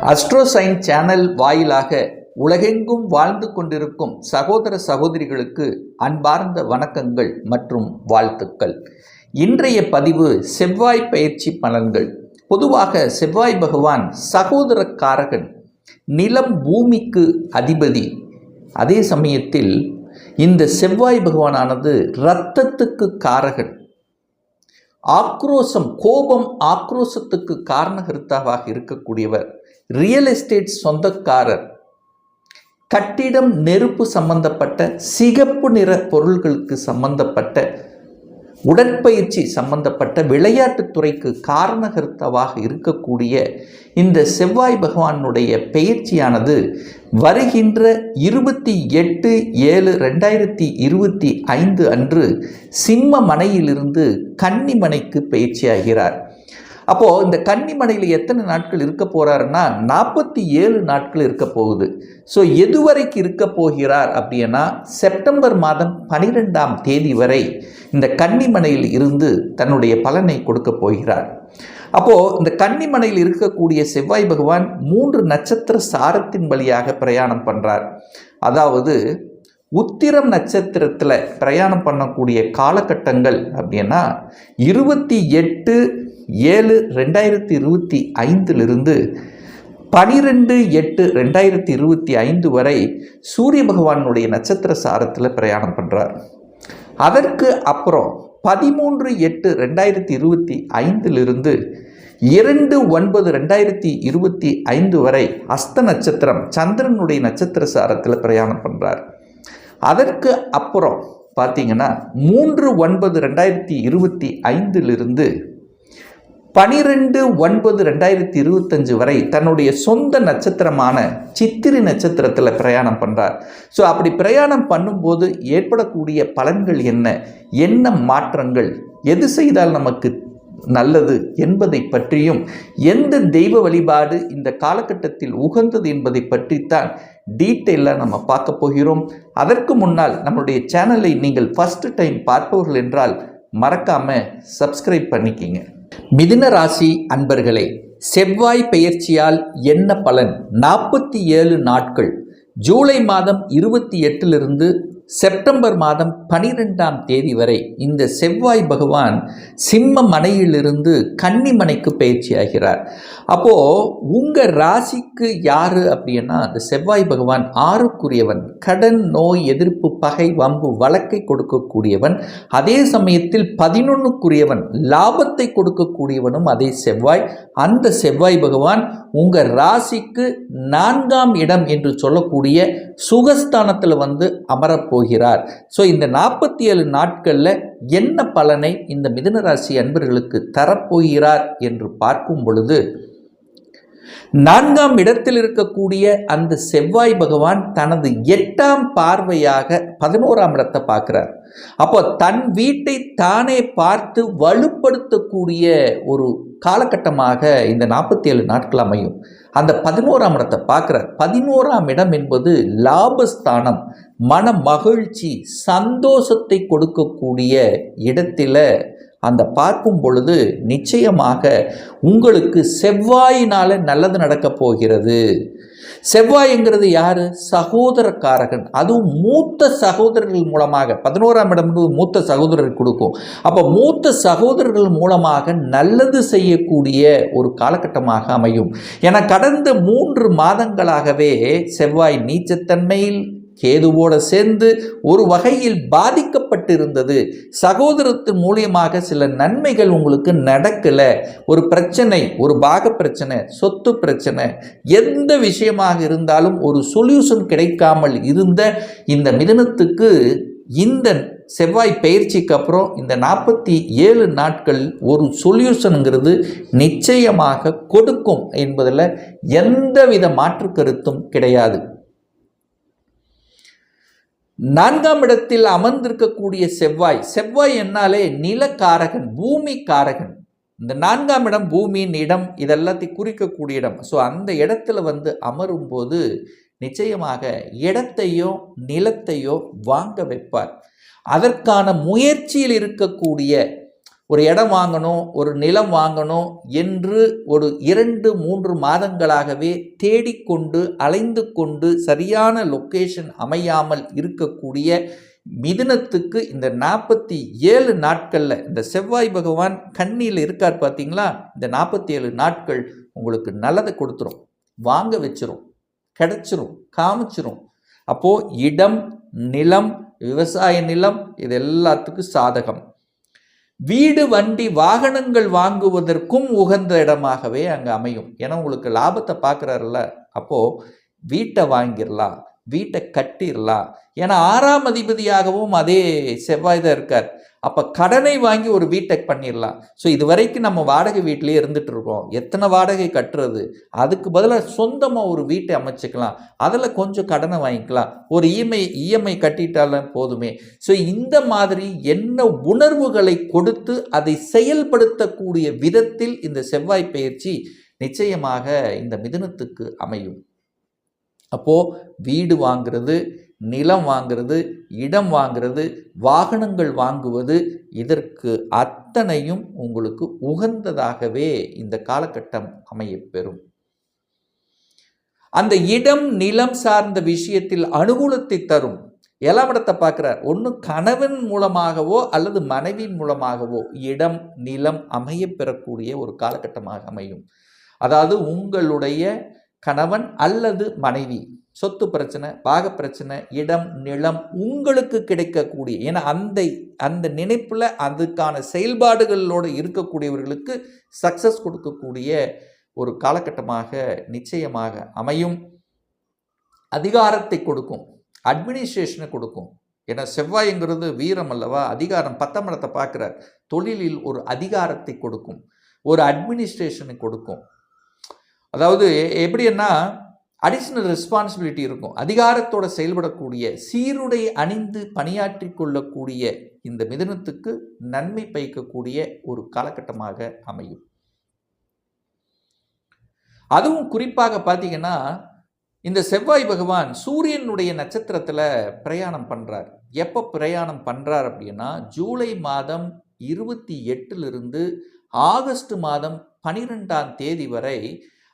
அஸ்ட்ரோசைன் channel வாயிலாக உலகெங்கும் வாழ்ந்து கொண்டிருக்கும் சகோதர சகோதரிகளுக்கு அன்பார்ந்த வணக்கங்கள் மற்றும் வாழ்த்துக்கள். இன்றைய பதிவு செவ்வாய் பயிற்சி பலன்கள். பொதுவாக செவ்வாய் பகவான் சகோதரக்காரகன், நிலம் பூமிக்கு அதிபதி. அதே சமயத்தில் இந்த செவ்வாய் பகவானானது இரத்தத்துக்கு காரகன். ஆக்ரோஷம், கோபம், ஆக்ரோஷத்துக்கு காரணகர்த்தாவாக இருக்கக்கூடியவர். ரியல் எஸ்டேட் சொந்தக்காரர். கட்டிடம், நெருப்பு சம்பந்தப்பட்ட, சிகப்பு நிற பொருள்களுக்கு சம்பந்தப்பட்ட, உடற்பயிற்சி சம்பந்தப்பட்ட, விளையாட்டுத்துறைக்கு காரணகர்த்தாவாக இருக்கக்கூடிய இந்த செவ்வாய் பகவானுடைய பெயர்ச்சியானது வருகின்ற 28/7/2025 அன்று சிம்ம மனையிலிருந்து கன்னி மனைக்கு பெயர்ச்சியாகிறார். அப்போது இந்த கன்னிமனையில் எத்தனை நாட்கள் இருக்க போகிறாருன்னா 47 நாட்கள் இருக்க போகுது. ஸோ எதுவரைக்கும் இருக்க போகிறார் அப்படின்னா செப்டம்பர் மாதம் 12ஆம் தேதி வரை இந்த கன்னிமனையில் இருந்து தன்னுடைய பலனை கொடுக்க போகிறார். அப்போது இந்த கன்னிமனையில் இருக்கக்கூடிய செவ்வாய் பகவான் 3 நட்சத்திர சாரத்தின் வழியாக பிரயாணம் பண்ணுறார். அதாவது உத்திரம் நட்சத்திரத்தில் பிரயாணம் பண்ணக்கூடிய காலகட்டங்கள் அப்படின்னா 28/7/2025 12/8/2025 வரை சூரிய பகவானுடைய நட்சத்திர சாரத்தில் பிரயாணம் பண்ணுறார். அதற்கு அப்புறம் 13/8/2025 2/9/2025 வரை அஸ்த நட்சத்திரம் சந்திரனுடைய நட்சத்திர சாரத்தில் பிரயாணம் பண்ணுறார். அதற்கு அப்புறம் பார்த்தீங்கன்னா 3/9/2025 12/9/2025 வரை தன்னுடைய சொந்த நட்சத்திரமான சித்திரை நட்சத்திரத்தில் பிரயாணம் பண்ணுறார். ஸோ அப்படி பிரயாணம் பண்ணும்போது ஏற்படக்கூடிய பலன்கள் என்ன மாற்றங்கள், எது செய்தால் நமக்கு நல்லது என்பதை பற்றியும், எந்த தெய்வ வழிபாடு இந்த காலகட்டத்தில் உகந்தது என்பதை பற்றித்தான் டீட்டெயிலாக நம்ம பார்க்க போகிறோம். அதற்கு முன்னால் நம்மளுடைய சேனலை நீங்கள் ஃபர்ஸ்ட் டைம் பார்ப்பவர்கள் என்றால் மறக்காமல் சப்ஸ்கிரைப் பண்ணிக்கிங்க. மிதுன ராசி அன்பர்களே, செவ்வாய் பெயர்ச்சியால் என்ன பலன்? 47 நாட்கள், ஜூலை மாதம் 28 செப்டம்பர் மாதம் 12ஆம் தேதி வரை இந்த செவ்வாய் பகவான் சிம்ம மனையிலிருந்து கன்னி மனைக்கு பயிற்சி ஆகிறார். அப்போது உங்கள் ராசிக்கு யார் அப்படின்னா அந்த செவ்வாய் பகவான் 6க்குரியவன். கடன், நோய், எதிர்ப்பு, பகை, வம்பு, வழக்கை கொடுக்கக்கூடியவன். அதே சமயத்தில் 11க்குரியவன், லாபத்தை கொடுக்கக்கூடியவனும் அதே செவ்வாய். அந்த செவ்வாய் பகவான் உங்கள் ராசிக்கு 4ஆம் இடம் என்று சொல்லக்கூடிய சுகஸ்தானத்தில் வந்து அமரப்போகிறார். ஸோ இந்த 47 நாட்களில் என்ன பலனை இந்த மிதுன ராசி அன்பர்களுக்கு தரப்போகிறார் என்று பார்க்கும் பொழுது, 4ஆம் இடத்தில் இருக்கக்கூடிய அந்த செவ்வாய் பகவான் தனது 8ஆம் பார்வையாக 11ஆம் இடத்தை பார்க்கிறார். அப்போ தன் வீட்டை தானே பார்த்து வலுப்படுத்தக்கூடிய ஒரு காலகட்டமாக இந்த 47 நாட்கள் அமையும். அந்த 11ஆம் இடத்தை பார்க்கிறார். 11ஆம் இடம் என்பது லாபஸ்தானம், மன மகிழ்ச்சி, சந்தோஷத்தை கொடுக்கக்கூடிய இடத்துல அந்த பார்க்கும் பொழுது நிச்சயமாக உங்களுக்கு செவ்வாயினால் நல்லது நடக்க போகிறது. செவ்வாய்ங்கிறது யார்? சகோதரக்காரகன். அதுவும் மூத்த சகோதரர்கள் மூலமாக 11ஆம் இடம் மூத்த சகோதரர்கள் கொடுக்கும். அப்போ மூத்த சகோதரர்கள் மூலமாக நல்லது செய்யக்கூடிய ஒரு காலகட்டமாக அமையும். என கடந்த 3 மாதங்களாகவே செவ்வாய் நீச்சத்தன்மையில் கேதுவோடு சேர்ந்து ஒரு வகையில் பாதிக்கப்பட்டிருந்தது. சகோதரத்தின் மூலியமாக சில நன்மைகள் உங்களுக்கு நடக்கலை. ஒரு பிரச்சனை, ஒரு பாக பிரச்சனை, சொத்து பிரச்சனை, எந்த விஷயமாக இருந்தாலும் ஒரு சொல்யூஷன் கிடைக்காமல் இருந்த இந்த மிதுனத்துக்கு இந்த செவ்வாய் பயிற்சிக்கு அப்புறம் இந்த 47 நாட்கள் ஒரு சொல்யூஷனுங்கிறது நிச்சயமாக கொடுக்கும் என்பதில் எந்தவித மாற்று கருத்தும் கிடையாது. 4ஆம் இடத்தில் அமர்ந்திருக்கக்கூடிய செவ்வாய் என்னாலே நிலக்காரகன், பூமி காரகன். இந்த 4ஆம் இடம் பூமியின் இடம், இதெல்லாத்தையும் குறிக்கக்கூடிய இடம். ஸோ அந்த இடத்துல வந்து அமரும் போது நிச்சயமாக இடத்தையோ நிலத்தையோ வாங்க வைப்பார். அதற்கான முயற்சியில் இருக்கக்கூடிய ஒரு இடம் வாங்கணும், ஒரு நிலம் வாங்கணும் என்று ஒரு 2-3 மாதங்களாகவே தேடிக்கொண்டு அலைந்து கொண்டு சரியான லொக்கேஷன் அமையாமல் இருக்கக்கூடிய மிதுனத்துக்கு இந்த 47 நாட்களில் இந்த செவ்வாய் பகவான் கன்னியில் இருக்கார் பார்த்தீங்களா, இந்த 47 நாட்கள் உங்களுக்கு நல்லதை கொடுத்துரும், வாங்க வச்சிரும், கிடைச்சிரும், காமிச்சிரும். அப்போது இடம், நிலம், விவசாய நிலம் இது எல்லாத்துக்கும் சாதகம். வீடு, வண்டி, வாகனங்கள் வாங்குவதற்கும் உகந்த இடமாகவே அங்கே அமையும். ஏன்னா உங்களுக்கு லாபத்தை பார்க்குறாருல்ல, அப்போது வீட்டை வாங்கிடலாம், வீட்டை கட்டிடலாம். ஏன்னா 6ஆம் அதிபதியாகவும் அதே செவ்வாய் தான் இருக்கார். அப்போ கடனை வாங்கி ஒரு வீட்டை பண்ணிடலாம். ஸோ இது வரைக்கும் நம்ம வாடகை வீட்டிலே இருந்துகிட்டு இருக்கோம், எத்தனை வாடகை கட்டுறது, அதுக்கு பதிலாக சொந்தமாக ஒரு வீட்டை அமைச்சிக்கலாம், அதில் கொஞ்சம் கடனை வாங்கிக்கலாம், ஒரு இஎம்ஐ கட்டிட்டாலும் போதுமே. ஸோ இந்த மாதிரி என்ன உணர்வுகளை கொடுத்து அதை செயல்படுத்தக்கூடிய விதத்தில் இந்த செவ்வாய் பயிற்சி நிச்சயமாக இந்த மிதுனத்துக்கு அமையும். அப்போது வீடு வாங்கிறது, நிலம் வாங்கிறது, இடம் வாங்கிறது, வாகனங்கள் வாங்குவது, இதற்கு அத்தனையும் உங்களுக்கு உகந்ததாகவே இந்த காலகட்டம் அமையப்பெறும். அந்த இடம், நிலம் சார்ந்த விஷயத்தில் அனுகூலத்தை தரும். 7ஆம் இடத்தை பார்க்கிறார். ஒன்று கணவன் மூலமாகவோ அல்லது மனைவியின் மூலமாகவோ இடம், நிலம் அமையப்பெறக்கூடிய ஒரு காலகட்டமாக அமையும். அதாவது உங்களுடைய கணவன் அல்லது மனைவி சொத்து பிரச்சனை, பாக பிரச்சனை, இடம், நிலம் உங்களுக்கு கிடைக்கக்கூடிய, ஏன்னா அந்த நினைப்பில் அதுக்கான செயல்பாடுகளோடு இருக்கக்கூடியவர்களுக்கு சக்சஸ் கொடுக்கக்கூடிய ஒரு காலகட்டமாக நிச்சயமாக அமையும். அதிகாரத்தை கொடுக்கும், அட்மினிஸ்ட்ரேஷனை கொடுக்கும். ஏன்னா செவ்வாய்ங்கிறது வீரம் அல்லவா, அதிகாரம். 10ஆம் இடத்தை பார்க்குறார். தொழிலில் ஒரு அதிகாரத்தை கொடுக்கும், ஒரு அட்மினிஸ்ட்ரேஷனை கொடுக்கும். அதாவது எப்படின்னா அடிஷ்னல் ரெஸ்பான்சிபிலிட்டி இருக்கும், அதிகாரத்தோடு செயல்படக்கூடிய, சீருடை அணிந்து பணியாற்றி கொள்ளக்கூடிய இந்த மிதுனத்துக்கு நன்மை பயக்கக்கூடிய ஒரு காலகட்டமாக அமையும். அதுவும் குறிப்பாக பார்த்தீங்கன்னா இந்த செவ்வாய் பகவான் சூரியனுடைய நட்சத்திரத்தில் பிரயாணம் பண்ணுறார். எப்போ பிரயாணம் பண்ணுறார் அப்படின்னா ஜூலை மாதம் 28 ஆகஸ்ட் மாதம் 12ஆம் தேதி வரை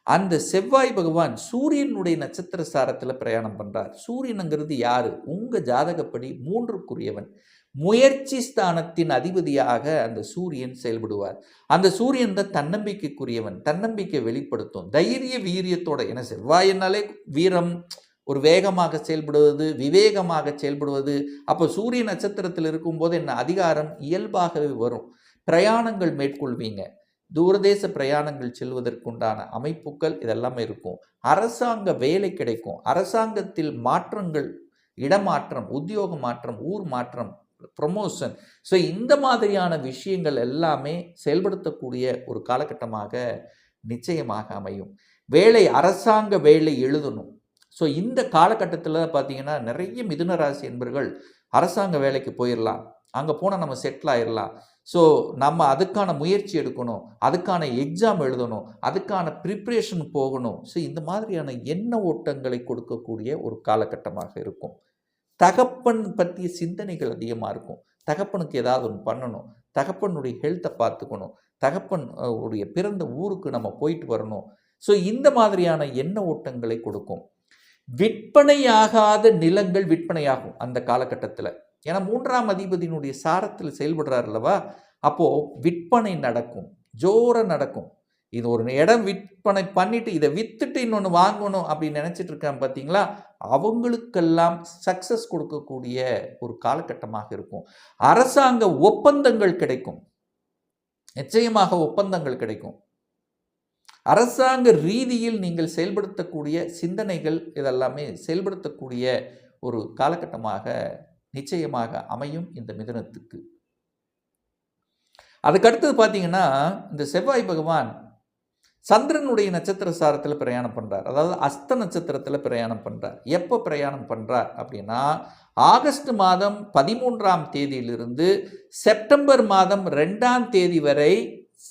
அந்த செவ்வாய் பகவான் சூரியனுடைய நட்சத்திர சாரத்தில் பிரயாணம் பண்ணுறார். சூரியனுங்கிறது யார்? உங்கள் ஜாதகப்படி 3க்குரியவன், முயற்சி ஸ்தானத்தின் அதிபதியாக அந்த சூரியன் செயல்படுவார். அந்த சூரியன் தான் தன்னம்பிக்கைக்குரியவன், தன்னம்பிக்கை வெளிப்படுத்தும், தைரிய வீரியத்தோட. ஏன்னா செவ்வாயினாலே வீரம், ஒரு வேகமாக செயல்படுவது, விவேகமாக செயல்படுவது. அப்போ சூரிய நட்சத்திரத்தில் இருக்கும்போது என்ன அதிகாரம் இயல்பாகவே வரும். பிரயாணங்கள் மேற்கொள்வீங்க, தூரதேச பிரயாணங்கள் செல்வதற்குண்டான அமைப்புகள் இதெல்லாமே இருக்கும். அரசாங்க வேலை கிடைக்கும், அரசாங்கத்தில் மாற்றங்கள், இடமாற்றம், உத்தியோக மாற்றம், ஊர் மாற்றம், ப்ரமோஷன். ஸோ இந்த மாதிரியான விஷயங்கள் எல்லாமே செயல்படுத்தக்கூடிய ஒரு காலகட்டமாக நிச்சயமாக அமையும். வேலை, அரசாங்க வேலை எழுதணும். ஸோ இந்த காலகட்டத்தில் பார்த்தீங்கன்னா நிறைய மிதுன ராசி என்பர்கள் அரசாங்க வேலைக்கு போயிடலாம், அங்கே போனால் நம்ம செட்டில் ஆயிடலாம். ஸோ நம்ம அதுக்கான முயற்சி எடுக்கணும், அதுக்கான எக்ஸாம் எழுதணும், அதுக்கான ப்ரிப்ரேஷன் போகணும். ஸோ இந்த மாதிரியான எண்ண ஓட்டங்களை கொடுக்கக்கூடிய ஒரு காலகட்டமாக இருக்கும். தகப்பன் பற்றிய சிந்தனைகள் அதிகமாக இருக்கும். தகப்பனுக்கு ஏதாவது ஒன்று பண்ணணும், தகப்பனுடைய ஹெல்த்தை பார்த்துக்கணும், தகப்பன் உடைய பிறந்த ஊருக்கு நம்ம போயிட்டு வரணும். ஸோ இந்த மாதிரியான எண்ண ஓட்டங்களை கொடுக்கும். விற்பனையாகாத நிலங்கள் விற்பனையாகும் அந்த காலகட்டத்தில். ஏன்னா 3ஆம் அதிபதியினுடைய சாரத்தில் செயல்படுறார் அல்லவா, அப்போது விற்பனை நடக்கும், ஜோர நடக்கும். இது ஒரு இடம் விற்பனை பண்ணிட்டு இதை வித்துட்டு இன்னொன்று வாங்கணும் அப்படின்னு நினச்சிட்டு இருக்காங்க பார்த்தீங்களா, அவங்களுக்கெல்லாம் சக்சஸ் கொடுக்கக்கூடிய ஒரு காலகட்டமாக இருக்கும். அரசாங்க ஒப்பந்தங்கள் கிடைக்கும், நிச்சயமாக ஒப்பந்தங்கள் கிடைக்கும். அரசாங்க ரீதியில் நீங்கள் செயல்படுத்தக்கூடிய சிந்தனைகள் இதெல்லாமே செயல்படுத்தக்கூடிய ஒரு காலகட்டமாக நிச்சயமாக அமையும் இந்த மிதுனத்துக்கு. அதுக்கடுத்தது பார்த்தீங்கன்னா இந்த செவ்வாய் பகவான் சந்திரனுடைய நட்சத்திர சாரத்தில் பிரயாணம் பண்ணுறார். அதாவது அஸ்த நட்சத்திரத்தில் பிரயாணம் பண்ணுறார். எப்போ பிரயாணம் பண்ணுறார் அப்படின்னா ஆகஸ்ட் மாதம் 13ஆம் தேதியிலிருந்து செப்டம்பர் மாதம் 2ஆம் தேதி வரை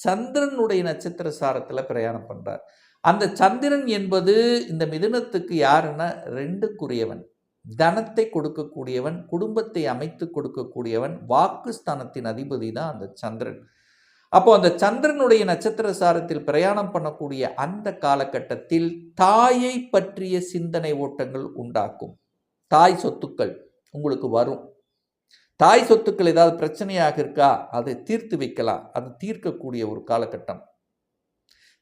சந்திரனுடைய நட்சத்திர சாரத்தில் பிரயாணம் பண்ணுறார். அந்த சந்திரன் என்பது இந்த மிதுனத்துக்கு யாருன்னா 2க்குரியவன், தனத்தை கொடுக்கக்கூடியவன், குடும்பத்தை அமைத்து கொடுக்கக்கூடியவன், வாக்குஸ்தானத்தின் அதிபதி தான் அந்த சந்திரன். அப்போ அந்த சந்திரனுடைய நட்சத்திர சாரத்தில் பிரயாணம் பண்ணக்கூடிய அந்த காலகட்டத்தில் தாயை பற்றிய சிந்தனை ஓட்டங்கள் உண்டாக்கும். தாய் சொத்துக்கள் உங்களுக்கு வரும். தாய் சொத்துக்கள் ஏதாவது பிரச்சனையாக இருக்கா, அதை தீர்த்து வைக்கலாம். அது தீர்க்கக்கூடிய ஒரு காலகட்டம்.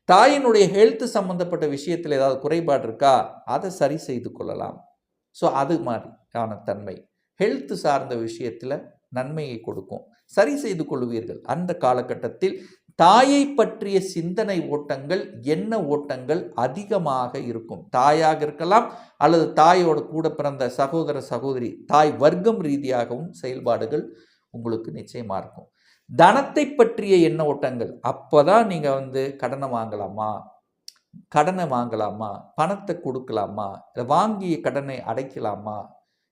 தாயினுடைய ஹெல்த் சம்பந்தப்பட்ட விஷயத்தில் ஏதாவது குறைபாடு இருக்கா, அதை சரி செய்து கொள்ளலாம். ஸோ அது மாதிரியான தன்மை ஹெல்த் சார்ந்த விஷயத்தில் நன்மையை கொடுக்கும். சரி செய்து கொள்வீர்கள். அந்த காலகட்டத்தில் தாயை பற்றிய சிந்தனை ஓட்டங்கள், எண்ண ஓட்டங்கள் அதிகமாக இருக்கும். தாயாக இருக்கலாம், அல்லது தாயோட கூட பிறந்த சகோதர சகோதரி, தாய் வர்க்கம் ரீதியாகவும் செயல்பாடுகள் உங்களுக்கு நிச்சயமாக இருக்கும். தனத்தை பற்றிய எண்ண ஓட்டங்கள், அப்போ தான் நீங்கள் கடனை வாங்கலாமா, பணத்தை கொடுக்கலாமா, இல்லை வாங்கிய கடனை அடைக்கலாமா,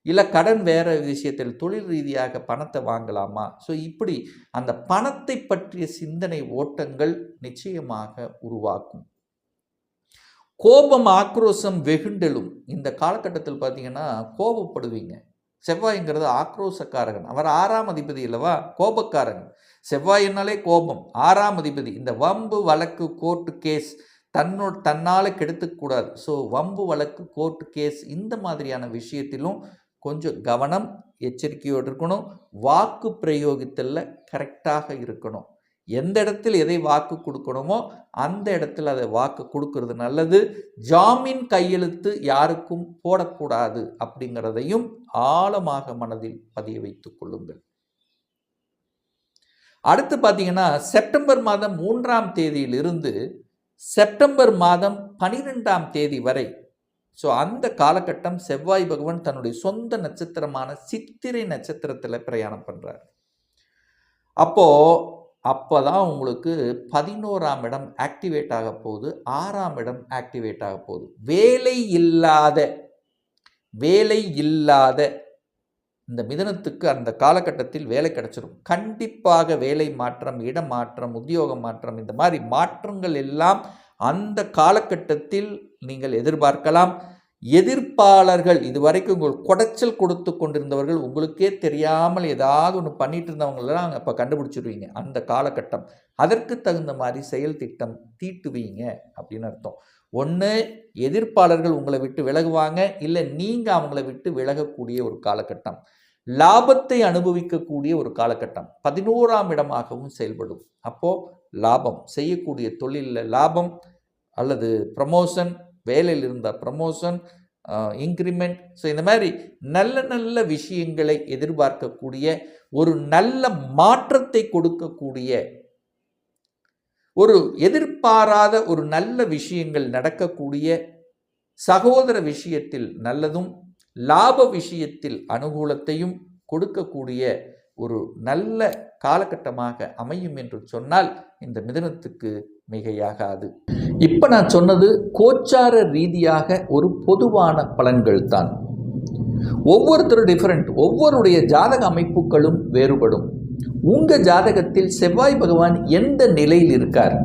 இல்லை கடன் வேறு விஷயத்தில் தொழில் ரீதியாக பணத்தை வாங்கலாமா. ஸோ இப்படி அந்த பணத்தை பற்றிய சிந்தனை ஓட்டங்கள் நிச்சயமாக உருவாக்கும். கோபம், ஆக்ரோஷம் வெகுண்டெழும். இந்த காலகட்டத்தில் பார்த்தீங்கன்னா கோபப்படுவீங்க. செவ்வாய்ங்கிறது ஆக்ரோஷக்காரகன். அவர் 6ஆம் அதிபதி அல்லவா, கோபக்காரன். செவ்வாயினாலே கோபம், 6ஆம் அதிபதி. இந்த வம்பு வழக்கு கோர்ட்டு கேஸ் தன்னால் கெடுத்துக்கூடாது. ஸோ வம்பு வழக்கு கோர்ட்டு கேஸ் இந்த மாதிரியான விஷயத்திலும் கொஞ்சம் கவனம், எச்சரிக்கையோடு இருக்கணும். வாக்கு பிரயோகத்தில் கரெக்டாக இருக்கணும். எந்த இடத்தில் எதை வாக்கு கொடுக்கணுமோ அந்த இடத்துல அதை வாக்கு கொடுக்கறது நல்லது. ஜாமீன் கையெழுத்து யாருக்கும் போடக்கூடாது அப்படிங்கிறதையும் ஆழமாக மனதில் பதிய வைத்துக் கொள்ளுங்கள். அடுத்து பார்த்தீங்கன்னா செப்டம்பர் மாதம் 3ஆம் தேதியிலிருந்து செப்டம்பர் மாதம் 12ஆம் தேதி வரை, ஸோ அந்த காலகட்டம் செவ்வாய் பகவான் தன்னுடைய சொந்த நட்சத்திரமான சித்திரை நட்சத்திரத்தில் பிரயாணம் பண்ணுறார். அப்போதான் உங்களுக்கு 11ஆம் இடம் ஆக்டிவேட் ஆக போகுது, 6ஆம் இடம் ஆக்டிவேட் ஆக போகுது. வேலை இல்லாத இந்த மிதுனத்துக்கு அந்த காலகட்டத்தில் வேலை கிடைச்சிடும். கண்டிப்பாக வேலை மாற்றம், இடம் மாற்றம், உத்தியோக மாற்றம், இந்த மாதிரி மாற்றங்கள் எல்லாம் அந்த காலகட்டத்தில் நீங்கள் எதிர்பார்க்கலாம். எதிர்ப்பாளர்கள், இதுவரைக்கும் உங்கள் குடைச்சல் கொடுத்து கொண்டிருந்தவர்கள், உங்களுக்கே தெரியாமல் ஏதாவது ஒன்று பண்ணிட்டு இருந்தவங்களெல்லாம் இப்போ கண்டுபிடிச்சிருவீங்க அந்த காலகட்டம். அதற்கு தகுந்த மாதிரி செயல் திட்டம் தீட்டுவீங்க அப்படின்னு அர்த்தம். ஒன்று எதிர்ப்பாளர்கள் உங்களை விட்டு விலகுவாங்க, இல்லை நீங்கள் அவங்கள விட்டு விலகக்கூடிய ஒரு காலகட்டம். லாபத்தை அனுபவிக்கக்கூடிய ஒரு காலகட்டம். 11ஆம் இடமாகவும் செயல்படும். அப்போது லாபம், செய்யக்கூடிய தொழிலில் லாபம், அல்லது ப்ரமோஷன், வேலையில் இருந்த ப்ரமோஷன், இன்க்ரிமெண்ட், ஸோ இந்த மாதிரி நல்ல நல்ல விஷயங்களை எதிர்பார்க்கக்கூடிய, ஒரு நல்ல மாற்றத்தை கொடுக்கக்கூடிய, ஒரு எதிர்பாராத ஒரு நல்ல விஷயங்கள் நடக்கக்கூடிய, சகோதர விஷயத்தில் நல்லதும் லாப விஷயத்தில் அனுகூலத்தையும் கொடுக்கக்கூடிய ஒரு நல்ல காலகட்டமாக அமையும் என்று சொன்னால் இந்த மிதுனத்துக்கு மிகையாகாது. இப்போ நான் சொன்னது கோச்சார ரீதியாக ஒரு பொதுவான பலன்கள் தான். ஒவ்வொருத்தரும் டிஃபரெண்ட், ஒவ்வொருடைய ஜாதக அமைப்புகளும் வேறுபடும். உங்கள் ஜாதகத்தில் செவ்வாய் பகவான் எந்த நிலையில் இருக்கார்,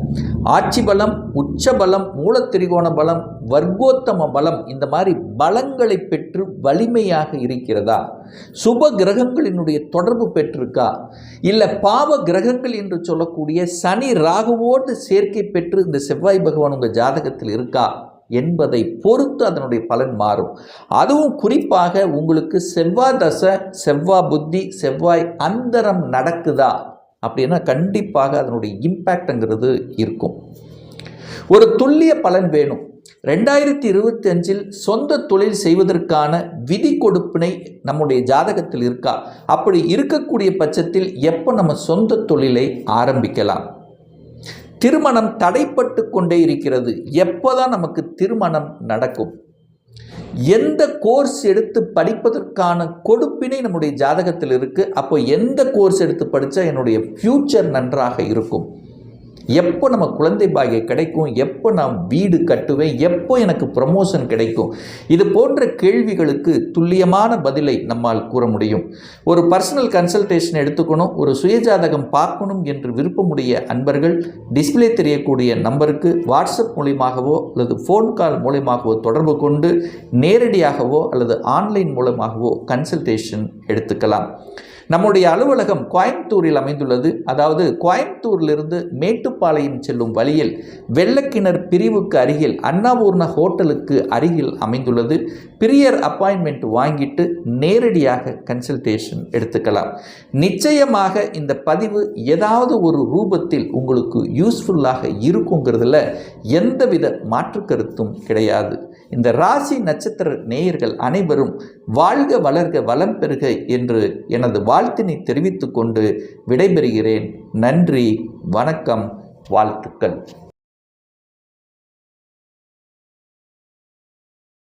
ஆட்சி பலம், உச்ச பலம், மூலத்திரிகோண பலம், வர்க்கோத்தம பலம், இந்த மாதிரி பலங்களை பெற்று வலிமையாக இருக்கிறதா, சுப கிரகங்களினுடைய தொடர்பு பெற்றிருக்கா, இல்லை பாவ கிரகங்கள் என்று சொல்லக்கூடிய சனி ராகுவோடு சேர்க்கை பெற்று இந்த செவ்வாய் பகவான் உங்கள் ஜாதகத்தில் இருக்கா என்பதை பொறுத்து அதனுடைய பலன் மாறும். அதுவும் குறிப்பாக உங்களுக்கு செவ்வாய் தசை, செவ்வாய் புத்தி, செவ்வாய் அந்தரம் நடக்குதா அப்படின்னா கண்டிப்பாக அதனுடைய இம்பேக்ட்ங்கிறது இருக்கும். ஒரு துல்லிய பலன் வேணும். 2025 சொந்த தொழில் செய்வதற்கான விதி கொடுப்பினை நம்முடைய ஜாதகத்தில் இருக்கா, அப்படி இருக்கக்கூடிய பட்சத்தில் எப்போ நம்ம சொந்த தொழிலை ஆரம்பிக்கலாம். திருமணம் தடைப்பட்டு கொண்டே இருக்கிறது, எப்போதான் நமக்கு திருமணம் நடக்கும். எந்த கோர்ஸ் எடுத்து படிப்பதற்கான கொடுப்பினை நம்முடைய ஜாதகத்தில் இருக்குது. அப்போ எந்த கோர்ஸ் எடுத்து படித்தா என்னுடைய ஃப்யூச்சர் நன்றாக இருக்கும், எப்போ நம்ம குழந்தை பாக்கியம் கிடைக்கும், எப்போ நான் வீடு கட்டுவேன், எப்போ எனக்கு ப்ரமோஷன் கிடைக்கும், இது போன்ற கேள்விகளுக்கு துல்லியமான பதிலை நம்மால் கூற முடியும். ஒரு பர்சனல் கன்சல்டேஷன் எடுத்துக்கணும், ஒரு சுயஜாதகம் பார்க்கணும் என்று விருப்பமுடைய அன்பர்கள் டிஸ்பிளே தெரியக்கூடிய நம்பருக்கு வாட்ஸ்அப் மூலியமாகவோ அல்லது ஃபோன் கால் மூலமாகவோ தொடர்பு கொண்டு நேரடியாகவோ அல்லது ஆன்லைன் மூலமாகவோ கன்சல்டேஷன் எடுத்துக்கலாம். நம்முடைய அலுவலகம் கோயம்புத்தூரில் அமைந்துள்ளது. அதாவது கோயம்புத்தூரிலிருந்து மேட்டுப்பாளையம் செல்லும் வழியில் வெள்ளக்கிணர் பிரிவுக்கு அருகில் அன்னபூர்ணா ஹோட்டலுக்கு அருகில் அமைந்துள்ளது. பிரியர் அப்பாயின்மெண்ட் வாங்கிட்டு நேரடியாக கன்சல்டேஷன் எடுத்துக்கலாம். நிச்சயமாக இந்த பதிவு ஏதாவது ஒரு ரூபத்தில் உங்களுக்கு யூஸ்ஃபுல்லாக இருக்குங்கிறதுல எந்தவித மாற்று கருத்தும் கிடையாது. இந்த ராசி நட்சத்திர நேயர்கள் அனைவரும் வாழ்க வளர்க வளம் பெறுக என்று எனது வாழ்த்தினை தெரிவித்துக் கொண்டு விடைபெறுகிறேன். நன்றி, வணக்கம், வாழ்த்துக்கள்.